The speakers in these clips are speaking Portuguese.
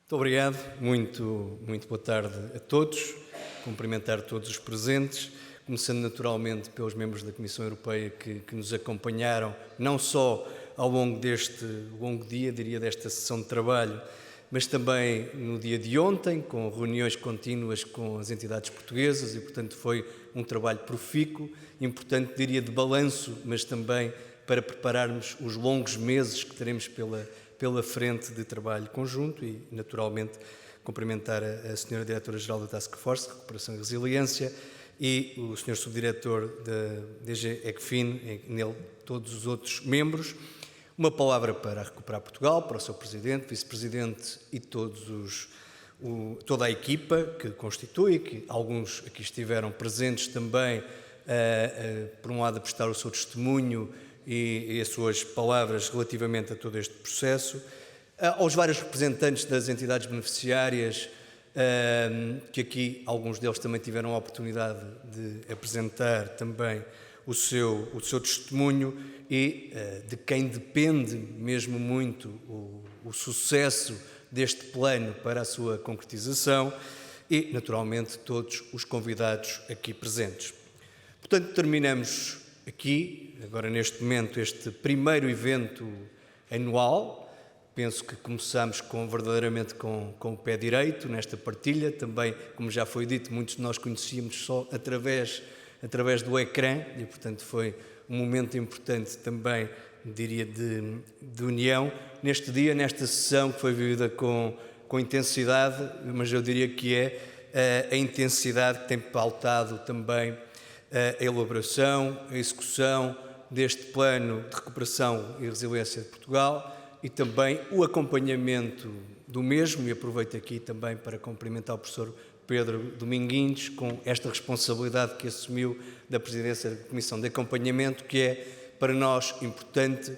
Muito obrigado, muito boa tarde a todos, cumprimentar todos os presentes, começando naturalmente pelos membros da Comissão Europeia que nos acompanharam, não só ao longo deste longo dia, diria desta sessão de trabalho, mas também no dia de ontem, com reuniões contínuas com as entidades portuguesas e, portanto, foi um trabalho profícuo, importante, diria, de balanço, mas também para prepararmos os longos meses que teremos pela frente de trabalho conjunto e, naturalmente, cumprimentar a Sra. Diretora-Geral da Task Force de Recuperação e Resiliência e o Sr. Subdiretor da DG ECFIN, e nele todos os outros membros. Uma palavra para Recuperar Portugal, para o seu Presidente, Vice-Presidente e toda a equipa que constitui, que alguns aqui estiveram presentes também, por um lado a prestar o seu testemunho e as suas palavras relativamente a todo este processo, aos vários representantes das entidades beneficiárias, que aqui alguns deles também tiveram a oportunidade de apresentar também o seu testemunho e de quem depende mesmo muito o sucesso deste plano para a sua concretização e, naturalmente, todos os convidados aqui presentes. Portanto, terminamos aqui, agora neste momento, este primeiro evento anual. Penso que começamos verdadeiramente com o pé direito nesta partilha. Também, como já foi dito, muitos de nós conhecíamos só através do ecrã e, portanto, foi um momento importante também, diria, de união. Neste dia, nesta sessão que foi vivida com intensidade, mas eu diria que é a intensidade que tem pautado também a elaboração, a execução deste plano de recuperação e resiliência de Portugal e também o acompanhamento do mesmo, e aproveito aqui também para cumprimentar o professor Pedro Dominguinhos com esta responsabilidade que assumiu da presidência da Comissão de Acompanhamento, que é para nós importante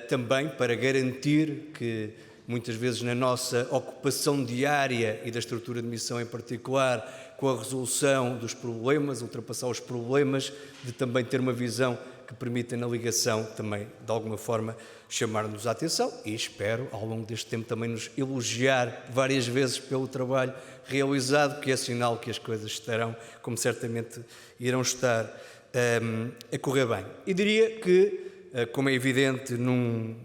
também para garantir que muitas vezes na nossa ocupação diária e da estrutura de missão em particular, com a resolução dos problemas, ultrapassar os problemas, de também ter uma visão que permita na ligação também, de alguma forma, chamar-nos a atenção e espero, ao longo deste tempo, também nos elogiar várias vezes pelo trabalho realizado, que é sinal que as coisas estarão, como certamente irão estar, a correr bem. E diria que, como é evidente, num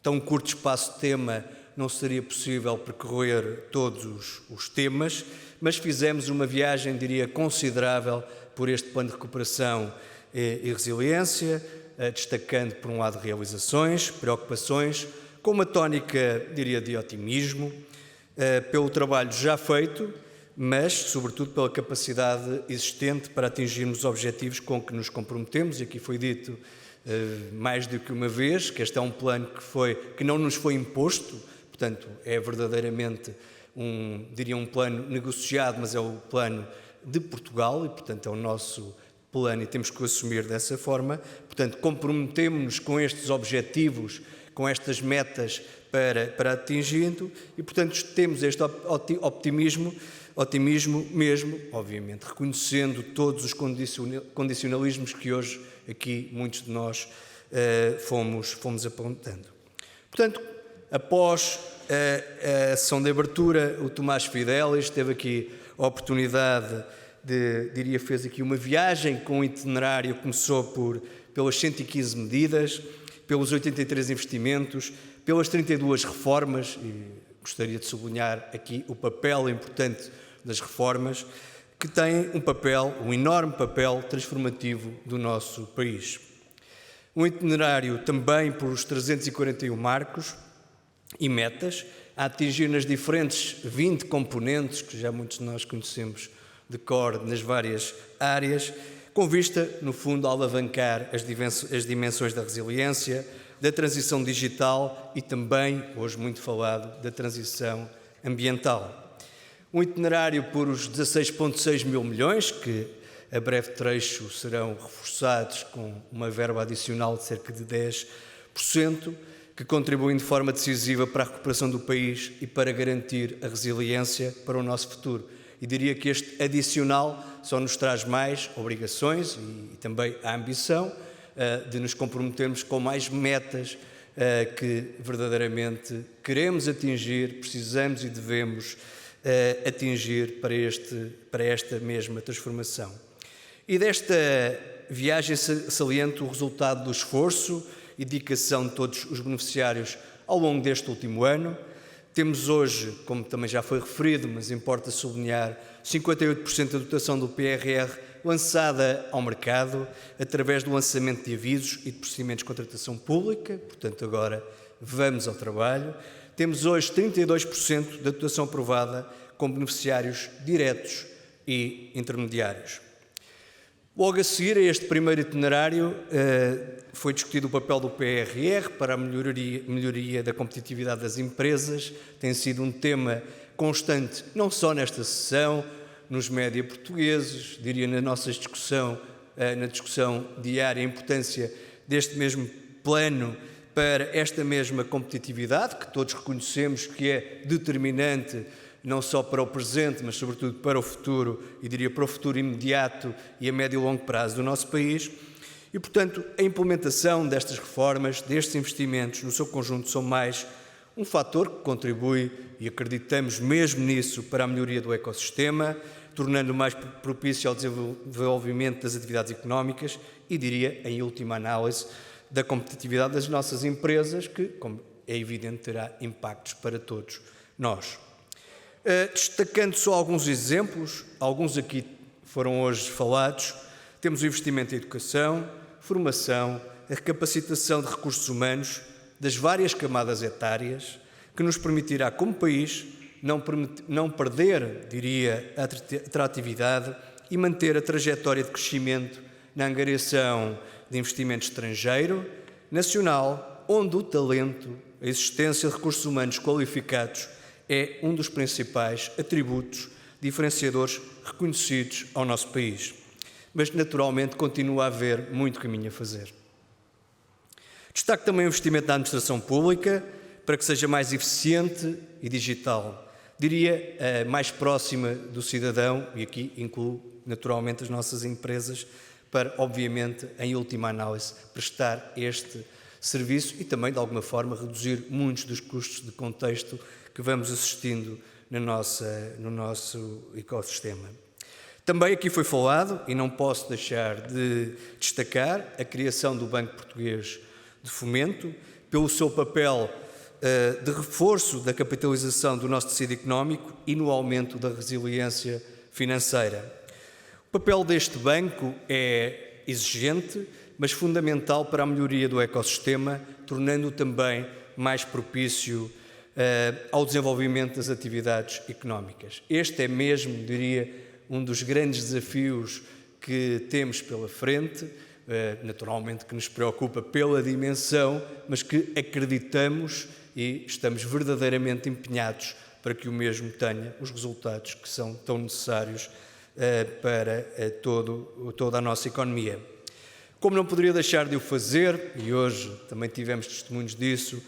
tão curto espaço de tema, não seria possível percorrer todos os temas, mas fizemos uma viagem, diria, considerável por este plano de recuperação e resiliência, destacando, por um lado, realizações, preocupações, com uma tónica, diria, de otimismo, pelo trabalho já feito, mas, sobretudo, pela capacidade existente para atingirmos os objetivos com que nos comprometemos, e aqui foi dito mais do que uma vez, que este é um plano que não nos foi imposto, portanto, é verdadeiramente um plano negociado, mas é o plano de Portugal e, portanto, é o nosso plano e temos que o assumir dessa forma. Portanto, comprometemos-nos com estes objetivos, com estas metas para atingindo e, portanto, temos este optimismo mesmo, obviamente, reconhecendo todos os condicionalismos que hoje aqui muitos de nós fomos apontando. Portanto, após a sessão de abertura, o Tomás Fidelis teve aqui a oportunidade fez aqui uma viagem com um itinerário, começou pelas 115 medidas, pelos 83 investimentos, pelas 32 reformas, e gostaria de sublinhar aqui o papel importante das reformas, que têm um enorme papel transformativo do nosso país. Um itinerário também por os 341 marcos e metas, a atingir nas diferentes 20 componentes, que já muitos de nós conhecemos de cor nas várias áreas, com vista, no fundo, a alavancar as dimensões da resiliência, da transição digital e também, hoje muito falado, da transição ambiental. Um itinerário por os 16,6 mil milhões, que a breve trecho serão reforçados com uma verba adicional de cerca de 10%, que contribuem de forma decisiva para a recuperação do país e para garantir a resiliência para o nosso futuro. E diria que este adicional só nos traz mais obrigações e também a ambição de nos comprometermos com mais metas que verdadeiramente queremos atingir, precisamos e devemos atingir para esta mesma transformação. E desta viagem saliento o resultado do esforço e dedicação de todos os beneficiários ao longo deste último ano. Temos hoje, como também já foi referido, mas importa sublinhar, 58% da dotação do PRR lançada ao mercado através do lançamento de avisos e de procedimentos de contratação pública, portanto agora vamos ao trabalho. Temos hoje 32% da dotação aprovada com beneficiários diretos e intermediários. Logo a seguir a este primeiro itinerário foi discutido o papel do PRR para a melhoria da competitividade das empresas. Tem sido um tema constante, não só nesta sessão, nos média portugueses, diria na nossa discussão, na discussão diária, a importância deste mesmo plano para esta mesma competitividade, que todos reconhecemos que é determinante não só para o presente, mas sobretudo para o futuro, e diria para o futuro imediato e a médio e longo prazo do nosso país. E, portanto, a implementação destas reformas, destes investimentos, no seu conjunto, são mais um fator que contribui, e acreditamos mesmo nisso, para a melhoria do ecossistema, tornando mais propício ao desenvolvimento das atividades económicas e, diria, em última análise, da competitividade das nossas empresas, que, como é evidente, terá impactos para todos nós. Destacando só alguns exemplos, alguns aqui foram hoje falados, temos o investimento em educação, formação, a capacitação de recursos humanos das várias camadas etárias, que nos permitirá, como país, não perder, diria, a atratividade e manter a trajetória de crescimento na angariação de investimento estrangeiro, nacional, onde o talento, a existência de recursos humanos qualificados é um dos principais atributos diferenciadores reconhecidos ao nosso país. Mas, naturalmente, continua a haver muito caminho a fazer. Destaco também o investimento na administração pública para que seja mais eficiente e digital. Diria, mais próxima do cidadão, e aqui incluo, naturalmente, as nossas empresas, para, obviamente, em última análise, prestar este serviço e também, de alguma forma, reduzir muitos dos custos de contexto que vamos assistindo no nosso ecossistema. Também aqui foi falado, e não posso deixar de destacar, a criação do Banco Português de Fomento, pelo seu papel de reforço da capitalização do nosso tecido económico e no aumento da resiliência financeira. O papel deste banco é exigente, mas fundamental para a melhoria do ecossistema, tornando-o também mais propício ao desenvolvimento das atividades económicas. Este é mesmo, diria, um dos grandes desafios que temos pela frente, naturalmente que nos preocupa pela dimensão, mas que acreditamos e estamos verdadeiramente empenhados para que o mesmo tenha os resultados que são tão necessários para toda a nossa economia. Como não poderia deixar de o fazer, e hoje também tivemos testemunhos disso,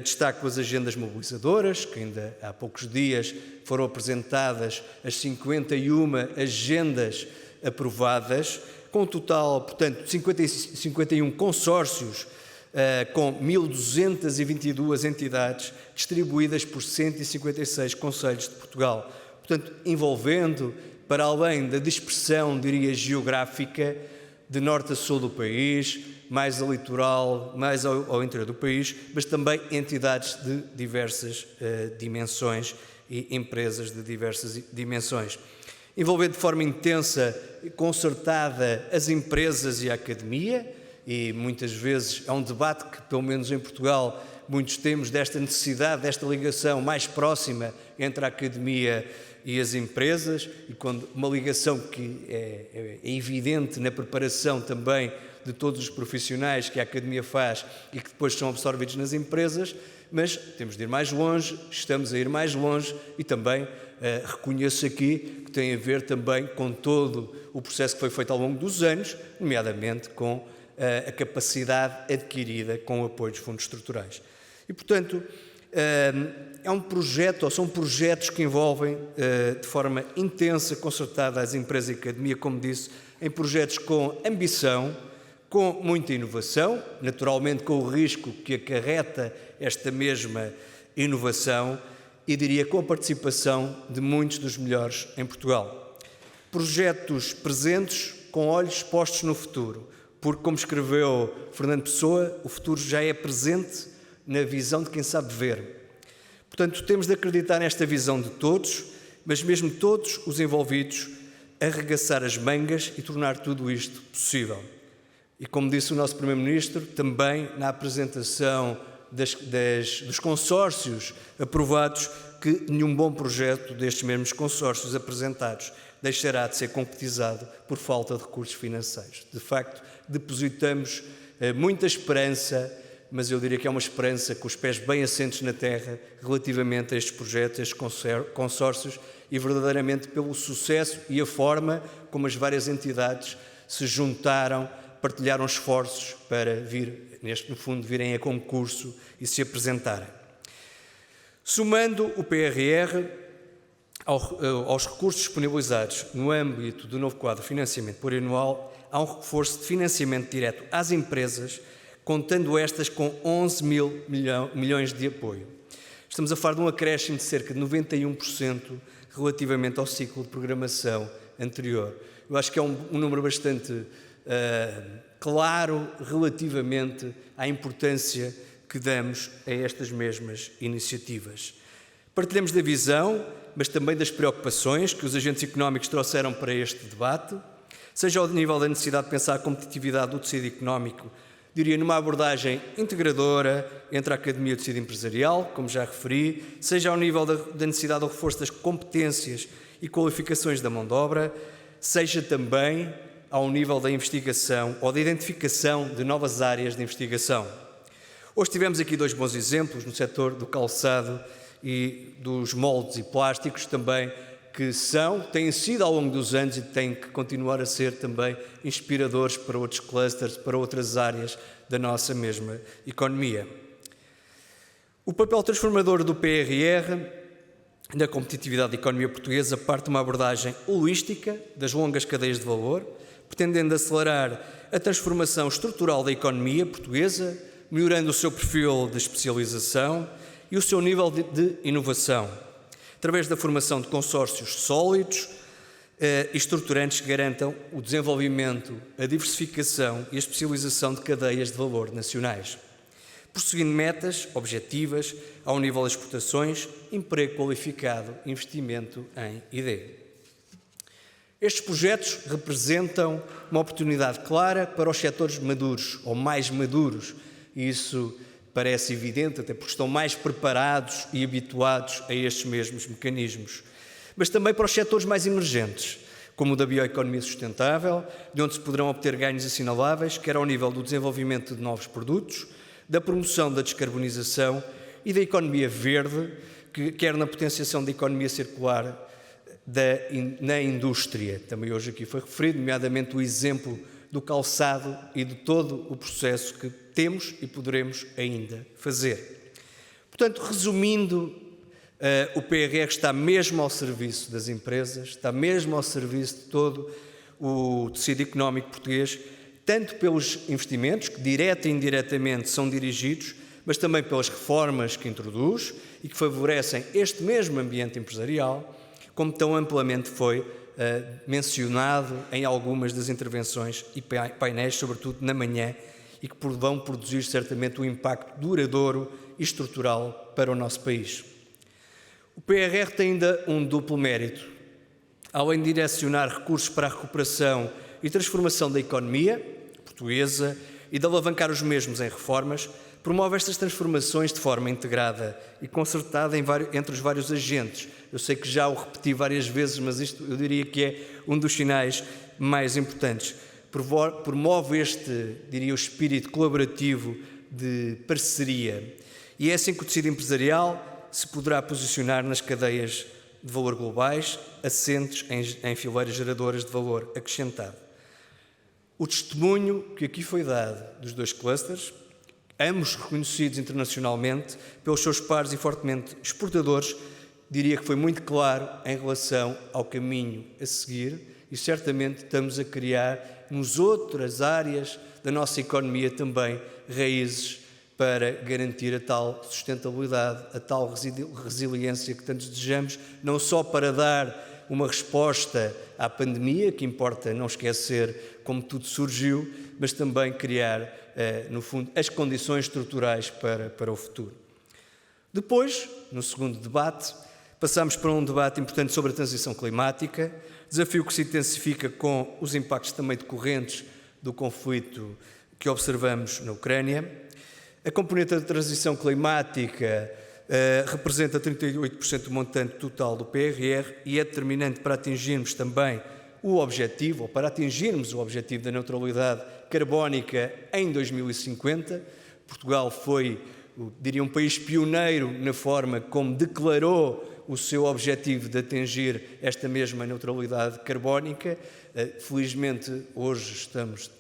destaco as agendas mobilizadoras, que ainda há poucos dias foram apresentadas as 51 agendas aprovadas, com um total, portanto, de 51 consórcios, com 1.222 entidades distribuídas por 156 concelhos de Portugal. Portanto, envolvendo, para além da dispersão, diria, geográfica, de norte a sul do país, mais ao litoral, mais ao interior do país, mas também entidades de diversas dimensões e empresas de diversas dimensões. Envolvendo de forma intensa e concertada as empresas e a academia, e muitas vezes é um debate que, pelo menos em Portugal, muitos temos desta necessidade, desta ligação mais próxima entre a academia e as empresas, e quando uma ligação que é evidente na preparação também de todos os profissionais que a academia faz e que depois são absorvidos nas empresas, mas temos de ir mais longe, estamos a ir mais longe e também reconheço aqui que tem a ver também com todo o processo que foi feito ao longo dos anos, nomeadamente com a capacidade adquirida com o apoio dos fundos estruturais. E, portanto, é um projeto, ou são projetos que envolvem de forma intensa, concertada as empresas e a academia, como disse, em projetos com ambição, com muita inovação, naturalmente com o risco que acarreta esta mesma inovação e diria com a participação de muitos dos melhores em Portugal. Projetos presentes com olhos postos no futuro, porque, como escreveu Fernando Pessoa, o futuro já é presente na visão de quem sabe ver. Portanto, temos de acreditar nesta visão de todos, mas mesmo todos os envolvidos, arregaçar as mangas e tornar tudo isto possível. E como disse o nosso Primeiro-Ministro, também na apresentação dos consórcios aprovados, que nenhum bom projeto destes mesmos consórcios apresentados deixará de ser concretizado por falta de recursos financeiros. De facto, depositamos muita esperança, mas eu diria que é uma esperança com os pés bem assentes na terra relativamente a estes projetos, a estes consórcios e verdadeiramente pelo sucesso e a forma como as várias entidades se juntaram, partilharam esforços para no fundo, virem a concurso e se apresentarem. Somando o PRR aos recursos disponibilizados no âmbito do novo quadro de financiamento plurianual, há um reforço de financiamento direto às empresas, contando estas com 11 mil milhões de apoio. Estamos a falar de um acréscimo de cerca de 91% relativamente ao ciclo de programação anterior. Eu acho que é um número bastante claro relativamente à importância que damos a estas mesmas iniciativas. Partilhamos da visão, mas também das preocupações que os agentes económicos trouxeram para este debate, seja ao nível da necessidade de pensar a competitividade do tecido económico, diria numa abordagem integradora entre a academia e o tecido empresarial, como já referi, seja ao nível da necessidade do reforço das competências e qualificações da mão de obra, seja também ao nível da investigação ou da identificação de novas áreas de investigação. Hoje tivemos aqui dois bons exemplos no setor do calçado e dos moldes e plásticos também, que têm sido ao longo dos anos e têm que continuar a ser também inspiradores para outros clusters, para outras áreas da nossa mesma economia. O papel transformador do PRR na competitividade da economia portuguesa parte de uma abordagem holística das longas cadeias de valor, pretendendo acelerar a transformação estrutural da economia portuguesa, melhorando o seu perfil de especialização e o seu nível de inovação, através da formação de consórcios sólidos e estruturantes que garantam o desenvolvimento, a diversificação e a especialização de cadeias de valor nacionais, prosseguindo metas objetivas ao nível das exportações, emprego qualificado, investimento em ID. Estes projetos representam uma oportunidade clara para os setores maduros, ou mais maduros, e isso parece evidente, até porque estão mais preparados e habituados a estes mesmos mecanismos, mas também para os setores mais emergentes, como o da bioeconomia sustentável, de onde se poderão obter ganhos assinaláveis, quer ao nível do desenvolvimento de novos produtos, da promoção da descarbonização e da economia verde, quer na potenciação da economia circular na indústria. Também hoje aqui foi referido, nomeadamente o exemplo do calçado e de todo o processo que temos e poderemos ainda fazer. Portanto, resumindo, o PRR está mesmo ao serviço das empresas, está mesmo ao serviço de todo o tecido económico português, tanto pelos investimentos, que direta e indiretamente são dirigidos, mas também pelas reformas que introduz e que favorecem este mesmo ambiente empresarial, como tão amplamente foi mencionado em algumas das intervenções e painéis, sobretudo na manhã, e que vão produzir certamente um impacto duradouro e estrutural para o nosso país. O PRR tem ainda um duplo mérito. Além de direcionar recursos para a recuperação e transformação da economia portuguesa e de alavancar os mesmos em reformas, promove estas transformações de forma integrada e concertada entre os vários agentes. Eu sei que já o repeti várias vezes, mas isto eu diria que é um dos sinais mais importantes. Promove o espírito colaborativo de parceria. E é assim que o tecido empresarial se poderá posicionar nas cadeias de valor globais, assentes em fileiras geradoras de valor acrescentado. O testemunho que aqui foi dado dos dois clusters, ambos reconhecidos internacionalmente pelos seus pares e fortemente exportadores, diria que foi muito claro em relação ao caminho a seguir e certamente estamos a criar nos outras áreas da nossa economia também raízes para garantir a tal sustentabilidade, a tal resiliência que tantos desejamos, não só para dar uma resposta à pandemia, que importa não esquecer como tudo surgiu, mas também criar, no fundo, as condições estruturais para o futuro. Depois, no segundo debate, passamos para um debate importante sobre a transição climática, desafio que se intensifica com os impactos também decorrentes do conflito que observamos na Ucrânia. A componente da transição climática representa 38% do montante total do PRR e é determinante para atingirmos também o objetivo, ou para atingirmos o objetivo da neutralidade carbónica em 2050. Portugal foi, diria, um país pioneiro na forma como declarou o seu objetivo de atingir esta mesma neutralidade carbónica. Felizmente, hoje estamos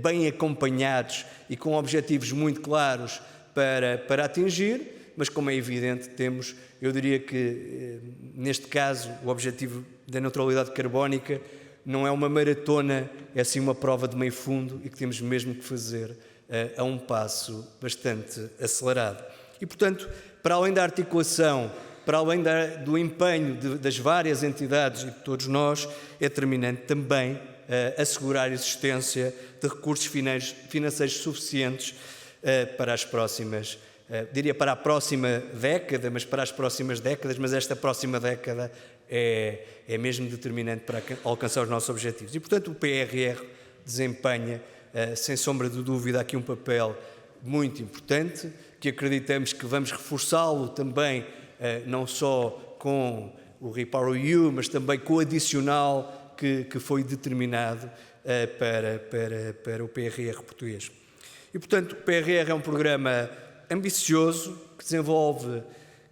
bem acompanhados e com objetivos muito claros para atingir, mas como é evidente, temos, eu diria que neste caso, o objetivo da neutralidade carbónica não é uma maratona, é sim uma prova de meio fundo e que temos mesmo que fazer a um passo bastante acelerado. E, portanto, para além da articulação, para além do empenho das várias entidades e de todos nós, é determinante também assegurar a existência de recursos financeiros suficientes para as próximas, diria para a próxima década, mas para as próximas décadas, mas esta próxima década é mesmo determinante para alcançar os nossos objetivos. E, portanto, o PRR desempenha, sem sombra de dúvida, aqui um papel muito importante, que acreditamos que vamos reforçá-lo também, não só com o REPowerEU, mas também com o adicional que foi determinado para o PRR português. E, portanto, o PRR é um programa ambicioso que desenvolve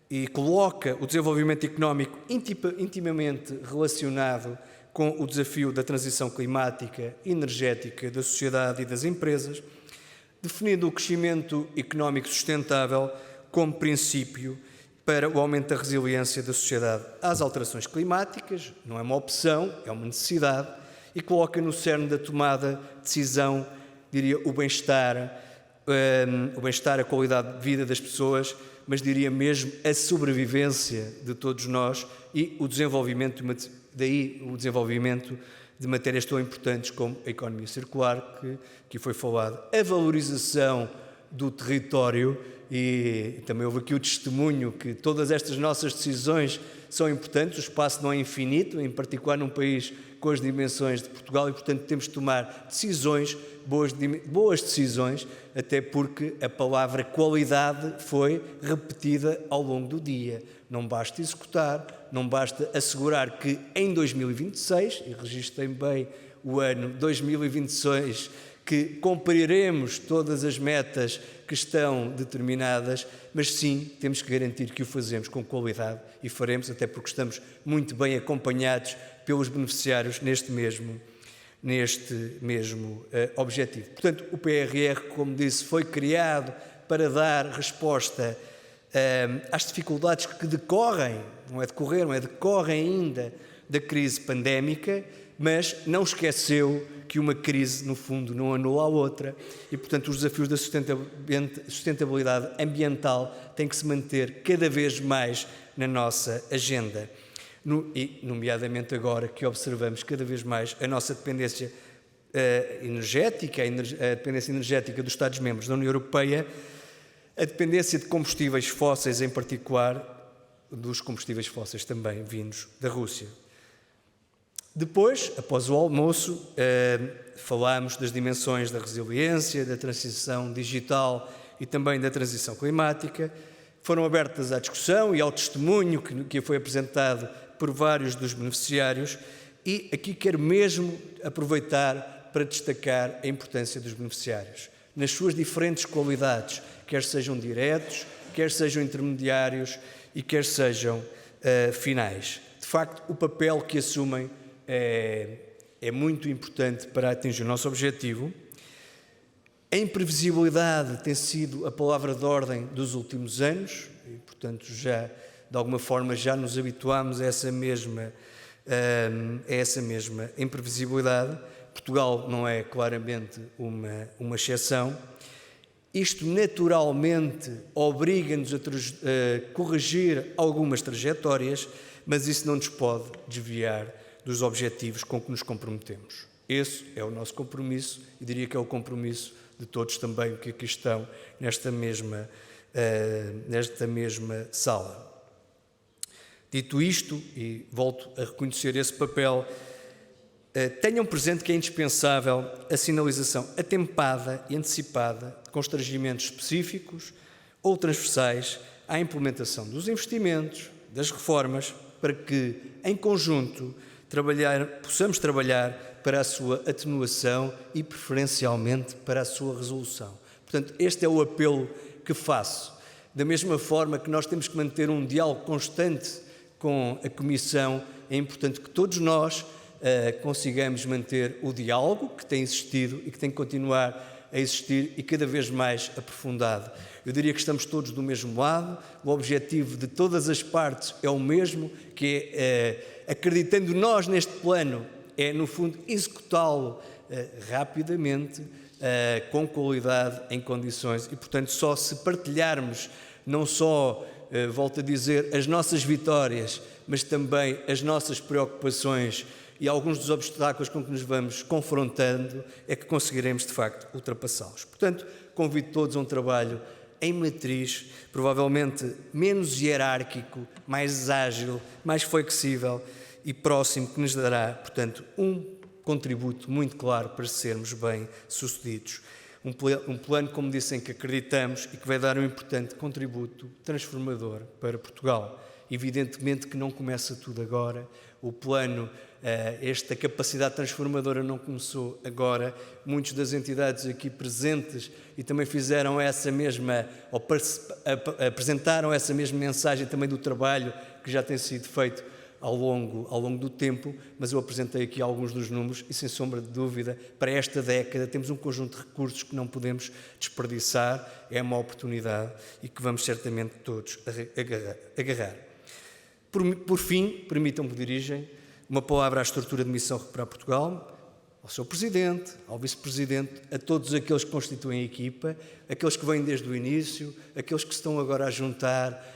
e coloca o desenvolvimento económico intimamente relacionado com o desafio da transição climática e energética da sociedade e das empresas, definindo o crescimento económico sustentável como princípio para o aumento da resiliência da sociedade às alterações climáticas. Não é uma opção, é uma necessidade, e coloca no cerne da tomada de decisão, diria, o bem-estar, a qualidade de vida das pessoas, mas diria mesmo a sobrevivência de todos nós e o desenvolvimento, daí o desenvolvimento de matérias tão importantes como a economia circular, que foi falado, a valorização do território, e também houve aqui o testemunho que todas estas nossas decisões são importantes, o espaço não é infinito, em particular num país com as dimensões de Portugal, e portanto temos de tomar decisões, boas decisões, até porque a palavra qualidade foi repetida ao longo do dia. Não basta executar, não basta assegurar que em 2026, e registrem bem o ano 2026, que cumpriremos todas as metas que estão determinadas, mas sim, temos que garantir que o fazemos com qualidade e faremos, até porque estamos muito bem acompanhados pelos beneficiários neste mesmo objetivo. Portanto, o PRR, como disse, foi criado para dar resposta às dificuldades que decorrem ainda da crise pandémica, mas não esqueceu que uma crise, no fundo, não anula a outra e, portanto, os desafios da sustentabilidade ambiental têm que se manter cada vez mais na nossa agenda. E, nomeadamente agora que observamos cada vez mais a nossa dependência energética, a dependência energética dos Estados-membros da União Europeia, a dependência de combustíveis fósseis, em particular, dos combustíveis fósseis também vindos da Rússia. Depois, após o almoço, falámos das dimensões da resiliência, da transição digital e também da transição climática. Foram abertas à discussão e ao testemunho que foi apresentado por vários dos beneficiários, e aqui quero mesmo aproveitar para destacar a importância dos beneficiários, nas suas diferentes qualidades, quer sejam diretos, quer sejam intermediários e quer sejam finais. De facto, o papel que assumem é muito importante para atingir o nosso objetivo. A imprevisibilidade tem sido a palavra de ordem dos últimos anos e, portanto, já de alguma forma já nos habituámos a essa mesma imprevisibilidade. Portugal não é claramente uma exceção. Isto naturalmente obriga-nos a corrigir algumas trajetórias, mas isso não nos pode desviar dos objetivos com que nos comprometemos. Esse é o nosso compromisso e diria que é o compromisso de todos também que aqui estão nesta mesma sala. Dito isto, e volto a reconhecer esse papel, tenham presente que é indispensável a sinalização atempada e antecipada de constrangimentos específicos ou transversais à implementação dos investimentos, das reformas, para que, em conjunto, possamos trabalhar para a sua atenuação e, preferencialmente, para a sua resolução. Portanto, este é o apelo que faço. Da mesma forma que nós temos que manter um diálogo constante com a Comissão, é importante que todos nós consigamos manter o diálogo que tem existido e que tem que continuar a existir e cada vez mais aprofundado. Eu diria que estamos todos do mesmo lado, o objetivo de todas as partes é o mesmo, que é, acreditando nós neste plano, é no fundo executá-lo rapidamente, com qualidade, em condições e, portanto, só se partilharmos não só, volto a dizer, as nossas vitórias, mas também as nossas preocupações e alguns dos obstáculos com que nos vamos confrontando, é que conseguiremos, de facto, ultrapassá-los. Portanto, convido todos a um trabalho em matriz, provavelmente menos hierárquico, mais ágil, mais flexível e próximo, que nos dará, portanto, um contributo muito claro para sermos bem-sucedidos. Um plano, como disse, em que acreditamos e que vai dar um importante contributo transformador para Portugal. Evidentemente que não começa tudo agora, o plano, esta capacidade transformadora não começou agora. Muitas das entidades aqui presentes e também fizeram essa mesma, ou apresentaram essa mesma mensagem também do trabalho que já tem sido feito ao longo do tempo, mas eu apresentei aqui alguns dos números e, sem sombra de dúvida, para esta década temos um conjunto de recursos que não podemos desperdiçar, é uma oportunidade e que vamos certamente todos agarrar. Por fim, permitam-me que dirigem uma palavra à estrutura de Missão Recuperar Portugal, ao seu Presidente, ao Vice-Presidente, a todos aqueles que constituem a equipa, aqueles que vêm desde o início, aqueles que se estão agora a juntar,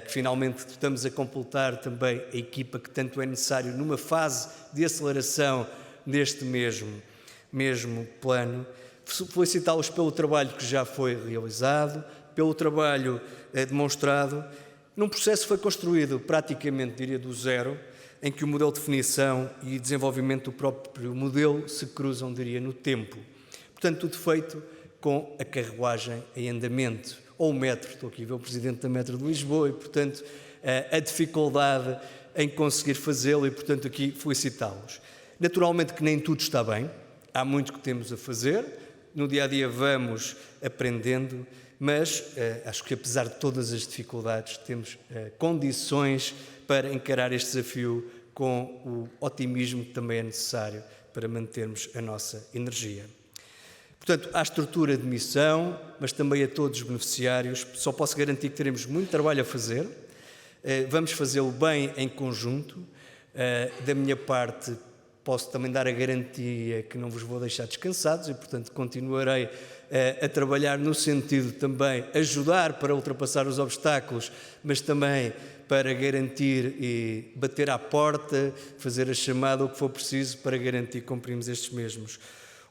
que finalmente estamos a completar também a equipa que tanto é necessário numa fase de aceleração deste mesmo plano. Felicitá-los pelo trabalho que já foi realizado, pelo trabalho demonstrado, num processo que foi construído praticamente, diria, do zero, em que o modelo de definição e desenvolvimento do próprio modelo se cruzam, diria, no tempo. Portanto, tudo feito com a carruagem em andamento, ou o metro, estou aqui a ver o Presidente da Metro de Lisboa, e, portanto, a dificuldade em conseguir fazê-lo e, portanto, aqui felicitá-los. Naturalmente que nem tudo está bem, há muito que temos a fazer, no dia-a-dia vamos aprendendo, mas acho que, apesar de todas as dificuldades, temos condições para encarar este desafio com o otimismo que também é necessário para mantermos a nossa energia. Portanto, à estrutura de missão, mas também a todos os beneficiários, só posso garantir que teremos muito trabalho a fazer, vamos fazê-lo bem em conjunto. Da minha parte, posso também dar a garantia que não vos vou deixar descansados e, portanto, continuarei a trabalhar no sentido de também ajudar para ultrapassar os obstáculos, mas também para garantir e bater à porta, fazer a chamada, o que for preciso para garantir que cumprimos estes mesmos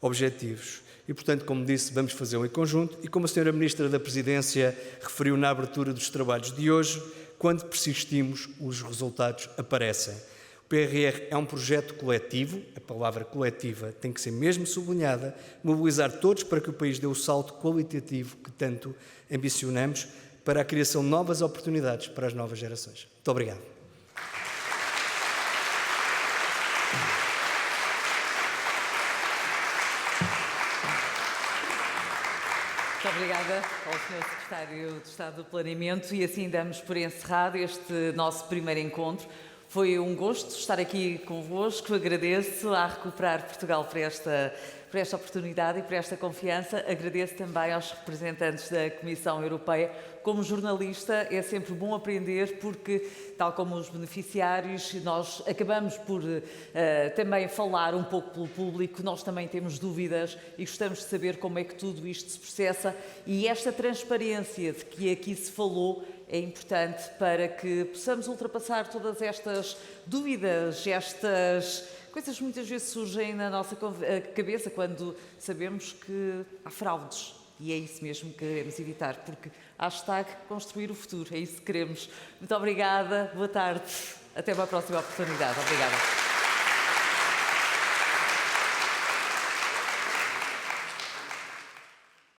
objetivos. E, portanto, como disse, vamos fazê-lo em conjunto e, como a Sra. Ministra da Presidência referiu na abertura dos trabalhos de hoje, quando persistimos, os resultados aparecem. O PRR é um projeto coletivo, a palavra coletiva tem que ser mesmo sublinhada, mobilizar todos para que o país dê o salto qualitativo que tanto ambicionamos para a criação de novas oportunidades para as novas gerações. Muito obrigado. Muito obrigada ao Sr. Secretário de Estado do Planeamento e assim damos por encerrado este nosso primeiro encontro. Foi um gosto estar aqui convosco, agradeço a Recuperar Portugal por esta oportunidade e por esta confiança. Agradeço também aos representantes da Comissão Europeia. Como jornalista é sempre bom aprender porque, tal como os beneficiários, nós acabamos por também falar um pouco pelo público, nós também temos dúvidas e gostamos de saber como é que tudo isto se processa, e esta transparência de que aqui se falou é importante para que possamos ultrapassar todas estas dúvidas, estas coisas que muitas vezes surgem na nossa cabeça quando sabemos que há fraudes. E é isso mesmo que queremos evitar, porque #construir o futuro, é isso que queremos. Muito obrigada, boa tarde, até uma próxima oportunidade. Obrigada.